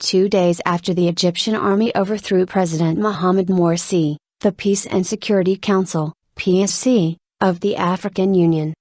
2 days after the Egyptian army overthrew President Mohamed Morsi, the Peace and Security Council, PSC, of the African Union,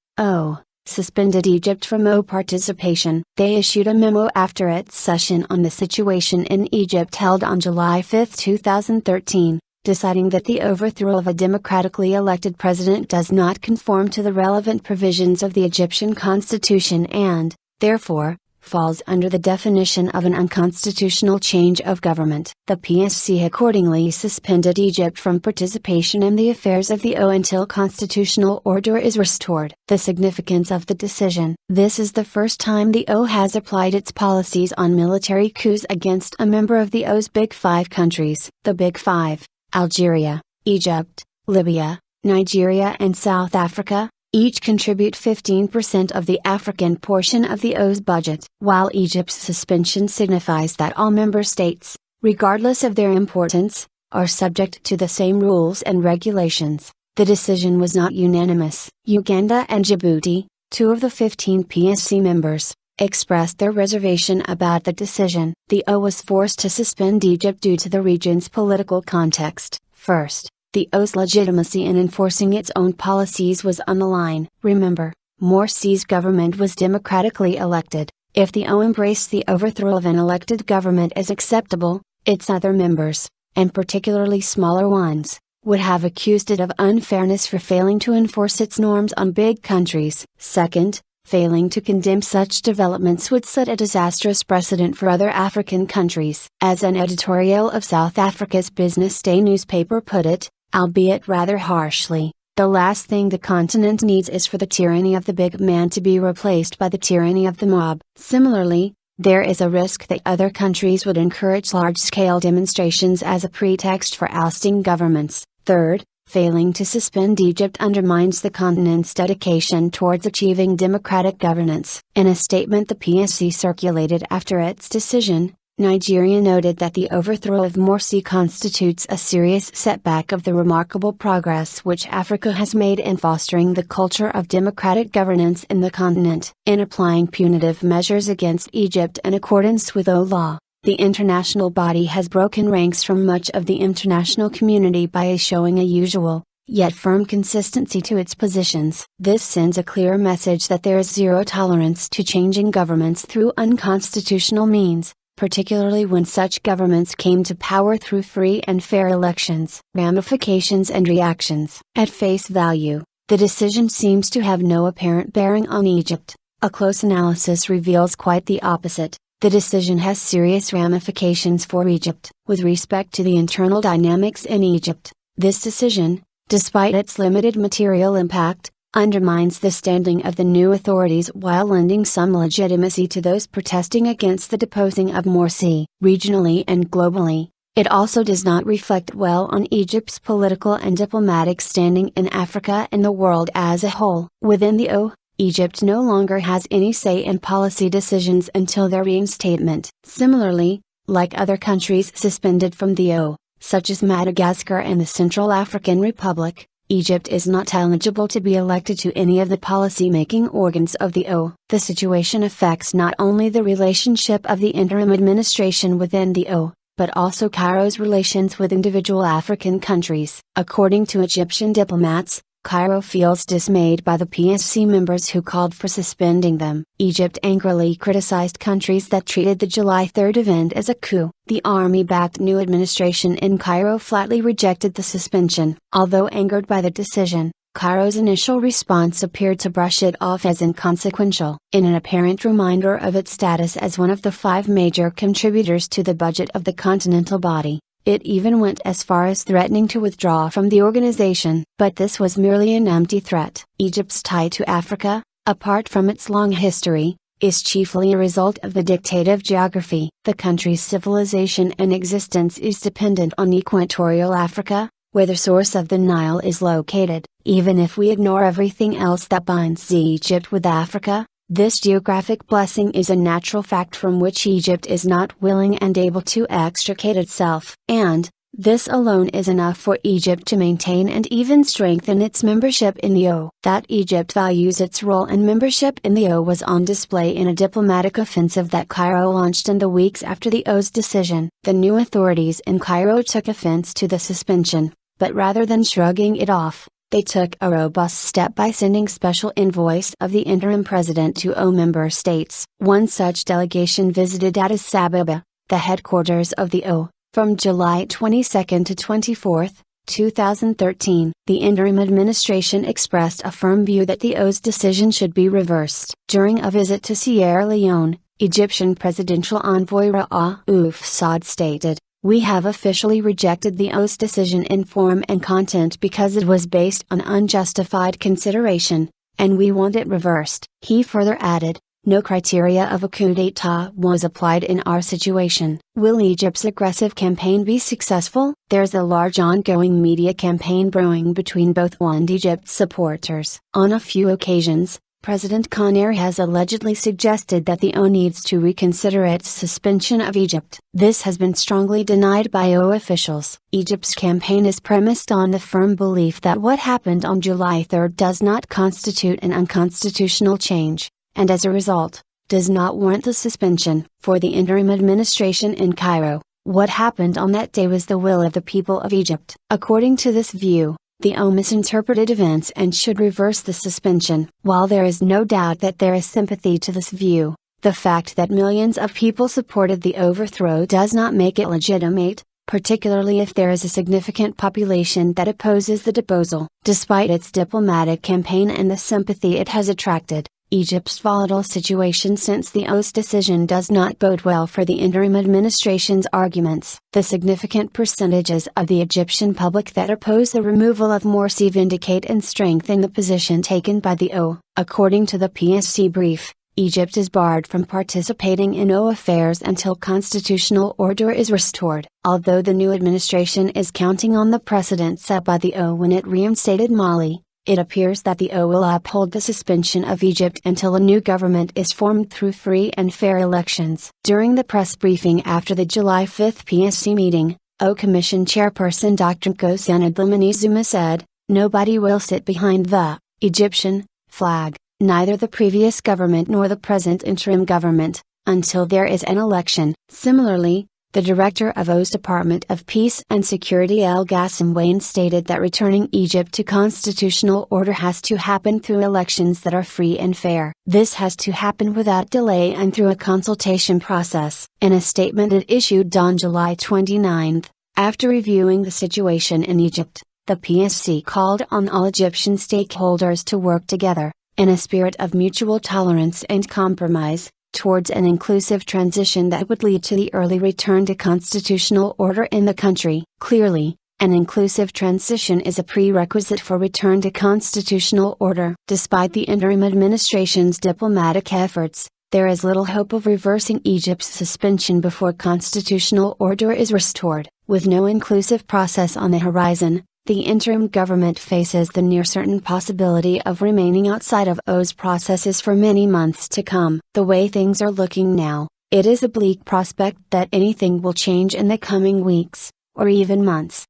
suspended Egypt from participation. They issued a memo after its session on the situation in Egypt held on July 5, 2013, deciding that the overthrow of a democratically elected president does not conform to the relevant provisions of the Egyptian constitution and, therefore, falls under the definition of an unconstitutional change of government. The PSC accordingly suspended Egypt from participation in the affairs of the until constitutional order is restored. The significance of the decision. This is the first time the has applied its policies on military coups against a member of the Big Five countries. The Big Five, Algeria, Egypt, Libya, Nigeria and South Africa, each contribute 15% of the African portion of the OAS budget. While Egypt's suspension signifies that all member states, regardless of their importance, are subject to the same rules and regulations, the decision was not unanimous. Uganda and Djibouti, 2 of the 15 PSC members, expressed their reservation about the decision. The was forced to suspend Egypt due to the region's political context. First, the OAS legitimacy in enforcing its own policies was on the line. Remember, Morsi's government was democratically elected. If the embraced the overthrow of an elected government as acceptable, its other members, and particularly smaller ones, would have accused it of unfairness for failing to enforce its norms on big countries. Second, failing to condemn such developments would set a disastrous precedent for other African countries. As an editorial of South Africa's Business Day newspaper put it, albeit rather harshly, the last thing the continent needs is for the tyranny of the big man to be replaced by the tyranny of the mob. Similarly, there is a risk that other countries would encourage large-scale demonstrations as a pretext for ousting governments. Third, failing to suspend Egypt undermines the continent's dedication towards achieving democratic governance. In a statement the PSC circulated after its decision, Nigeria noted that the overthrow of Morsi constitutes a serious setback of the remarkable progress which Africa has made in fostering the culture of democratic governance in the continent. In applying punitive measures against Egypt in accordance with law, the international body has broken ranks from much of the international community by showing a usual, yet firm consistency to its positions. This sends a clear message that there is zero tolerance to changing governments through unconstitutional means, particularly when such governments came to power through free and fair elections. Ramifications and reactions. At face value, the decision seems to have no apparent bearing on Egypt. A close analysis reveals quite the opposite. The decision has serious ramifications for Egypt. With respect to the internal dynamics in Egypt, this decision, despite its limited material impact, undermines the standing of the new authorities while lending some legitimacy to those protesting against the deposing of Morsi. Regionally and globally, it also does not reflect well on Egypt's political and diplomatic standing in Africa and the world as a whole. Within the Egypt no longer has any say in policy decisions until their reinstatement. Similarly, like other countries suspended from the such as Madagascar and the Central African Republic, Egypt is not eligible to be elected to any of the policy-making organs of the The situation affects not only the relationship of the interim administration within the but also Cairo's relations with individual African countries. According to Egyptian diplomats, Cairo feels dismayed by the PSC members who called for suspending them. Egypt angrily criticized countries that treated the July 3 event as a coup. The army-backed new administration in Cairo flatly rejected the suspension. Although angered by the decision, Cairo's initial response appeared to brush it off as inconsequential. In an apparent reminder of its status as one of the 5 major contributors to the budget of the continental body, it even went as far as threatening to withdraw from the organization. But this was merely an empty threat. Egypt's tie to Africa, apart from its long history, is chiefly a result of the dictative geography. The country's civilization and existence is dependent on equatorial Africa, where the source of the Nile is located. Even if we ignore everything else that binds Egypt with Africa, this geographic blessing is a natural fact from which Egypt is not willing and able to extricate itself. And, This alone is enough for Egypt to maintain and even strengthen its membership in the OAU. That Egypt values its role and membership in the OAU was on display in a diplomatic offensive that Cairo launched in the weeks after the OAU's decision. The new authorities in Cairo took offense to the suspension, but rather than shrugging it off, they took a robust step by sending special envoys of the interim president to OAU member states. One such delegation visited Addis Ababa, the headquarters of the OAU, from July 22 to 24, 2013. The interim administration expressed a firm view that the OAU's decision should be reversed. During a visit to Sierra Leone, Egyptian presidential envoy Raouf Saad stated, "We have officially rejected the OAU's decision in form and content because it was based on unjustified consideration, and we want it reversed." He further added, "No criteria of a coup d'état was applied in our situation." Will Egypt's aggressive campaign be successful? There's a large ongoing media campaign brewing between both OAU and Egypt's supporters. On a few occasions, President Conner has allegedly suggested that the OAU needs to reconsider its suspension of Egypt. This has been strongly denied by OAU officials. Egypt's campaign is premised on the firm belief that what happened on July 3 does not constitute an unconstitutional change, and as a result, does not warrant the suspension. For the interim administration in Cairo, what happened on that day was the will of the people of Egypt. According to this view, the OAU misinterpreted events and should reverse the suspension. While there is no doubt that there is sympathy to this view, the fact that millions of people supported the overthrow does not make it legitimate, particularly if there is a significant population that opposes the deposal. Despite its diplomatic campaign and the sympathy it has attracted, Egypt's volatile situation since the OAU's decision does not bode well for the interim administration's arguments. The significant percentages of the Egyptian public that oppose the removal of Morsi vindicate and strengthen the position taken by the OAU. According to the PSC brief, Egypt is barred from participating in OAU affairs until constitutional order is restored. Although the new administration is counting on the precedent set by the OAU when it reinstated Mali, it appears that the OAU will uphold the suspension of Egypt until a new government is formed through free and fair elections. During the press briefing after the July 5 PSC meeting, OAU Commission Chairperson Dr. Hossein Dlamini Zuma said, "Nobody will sit behind the Egyptian flag, neither the previous government nor the present interim government, until there is an election." Similarly, the director of OAU's Department of Peace and Security El Ghassim Wayne stated that returning Egypt to constitutional order has to happen through elections that are free and fair. This has to happen without delay and through a consultation process. In a statement it issued on July 29, after reviewing the situation in Egypt, the PSC called on all Egyptian stakeholders to work together, in a spirit of mutual tolerance and compromise, towards an inclusive transition that would lead to the early return to constitutional order in the country. Clearly, an inclusive transition is a prerequisite for return to constitutional order. Despite the interim administration's diplomatic efforts, there is little hope of reversing Egypt's suspension before constitutional order is restored. With no inclusive process on the horizon, the interim government faces the near certain possibility of remaining outside of OAU's processes for many months to come. The way things are looking now, it is a bleak prospect that anything will change in the coming weeks, or even months.